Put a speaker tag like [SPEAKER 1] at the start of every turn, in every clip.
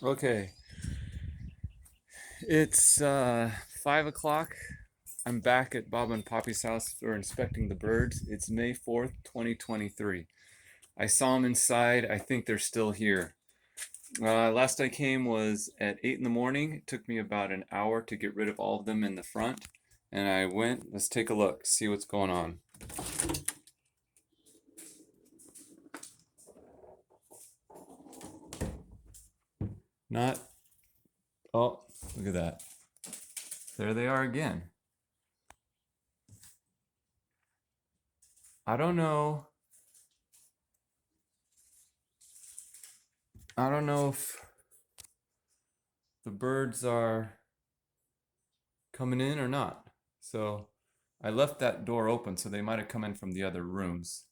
[SPEAKER 1] Okay, it's 5 o'clock. I'm back at Bob and Poppy's house for inspecting the birds. It's May 4th, 2023. I saw them inside. I think they're still here. Last I came was at 8 in the morning. It took me about an hour to get rid of all of them in the front. And I went, let's take a look, see what's going on. Not, oh, look at that. There they are again. I don't know. I don't know if the birds are coming in or not. So I left that door open, so they might have come in from the other rooms.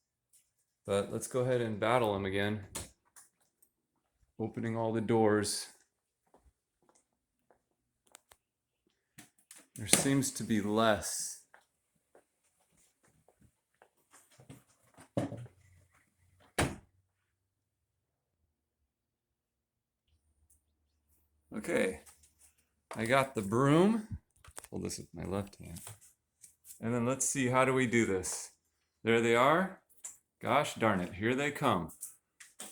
[SPEAKER 1] But let's go ahead and battle them again. Opening all the doors. There seems to be less. Okay, I got the broom. Hold this with my left hand. And then let's see, how do we do this? There they are. Gosh darn it, here they come.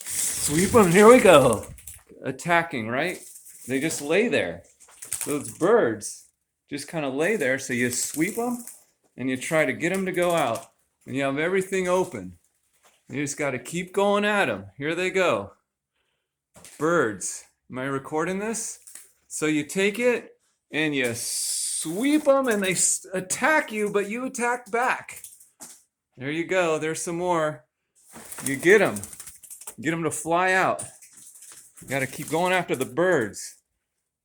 [SPEAKER 1] Sweep them, here we go. Attacking, right? They just lay there. Those birds just kind of lay there, so you sweep them and you try to get them to go out. And you have everything open. You just got to keep going at them. Here they go. Birds. Am I recording this? So you take it and you sweep them and they attack you, but you attack back. There you go. There's some more. You get them. Get them to fly out. You got to keep going after the birds.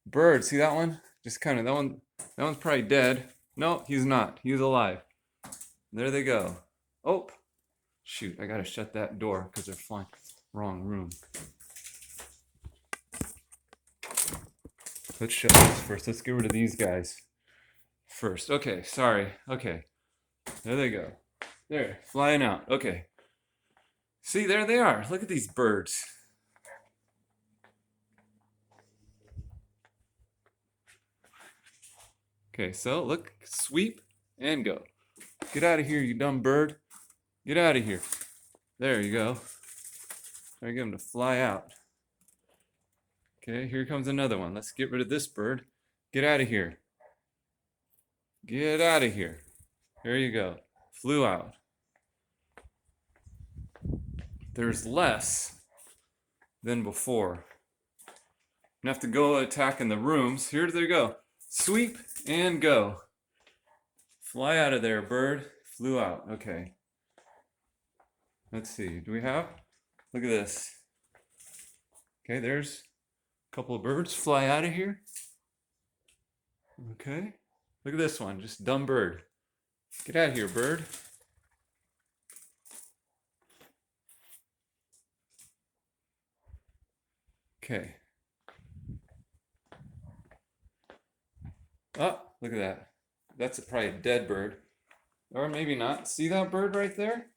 [SPEAKER 1] Bird, see that one? Just kind of, that one's probably dead. No, he's not. He's alive. There they go. Oh, shoot, I gotta shut that door because they're flying. Wrong room. Let's shut this first. Let's get rid of these guys first. Okay, sorry. Okay, there they go. There, flying out. Okay. See, there they are. Look at these birds. Okay, so look, sweep and go. Get out of here, you dumb bird. Get out of here. There you go. Try to get them to fly out. Okay, here comes another one. Let's get rid of this bird. Get out of here. Get out of here. There you go. Flew out. There's less than before. You have to go attack in the rooms. Here they go. Sweep and go. Fly out of there, bird. Flew out. Okay. Let's see. Do we have? Look at this. Okay, there's a couple of birds. Fly out of here. Okay. Look at this one. Just dumb bird. Get out of here, bird. Okay. Oh, look at that. That's probably a dead bird. Or maybe not. See that bird right there?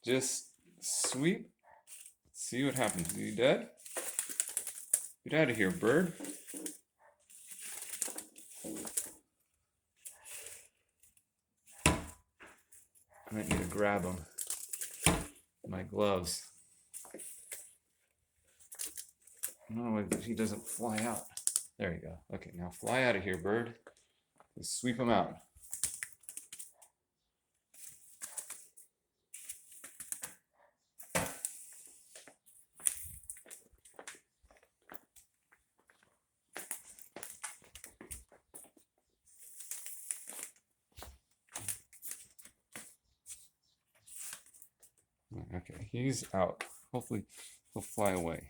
[SPEAKER 1] Just sweep. See what happens. Are you dead? Get out of here, bird. I might need to grab him. My gloves. No, he doesn't fly out. There you go. Okay, now fly out of here, bird. Just sweep him out. Okay, he's out. Hopefully he'll fly away.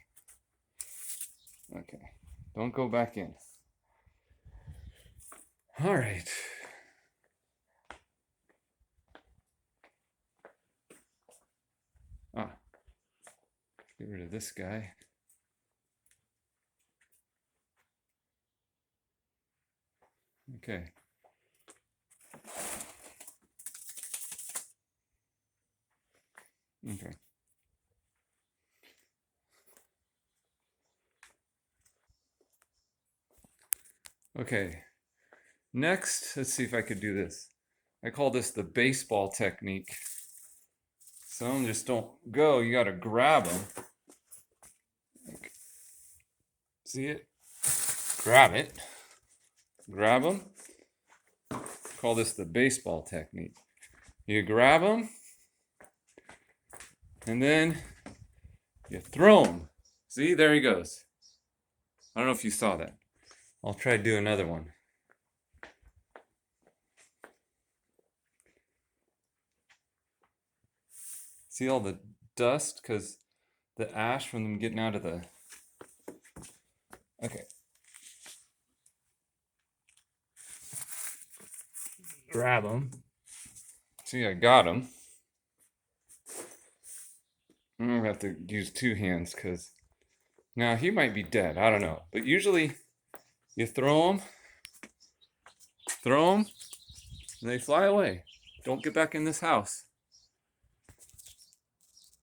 [SPEAKER 1] Okay, don't go back in. All right. Ah, get rid of this guy. Okay. Okay. Okay, next, let's see if I could do this. I call this the baseball technique. Some just don't go, you gotta grab them. See it? Grab it. Grab them. Call this the baseball technique. You grab them, and then you throw them. See, there he goes. I don't know if you saw that. I'll try to do another one. See all the dust? Because the ash from them getting out of the... Okay. Grab them. See, I got him. I'm gonna have to use two hands because now he might be dead. I don't know. But usually you throw them, and they fly away. Don't get back in this house.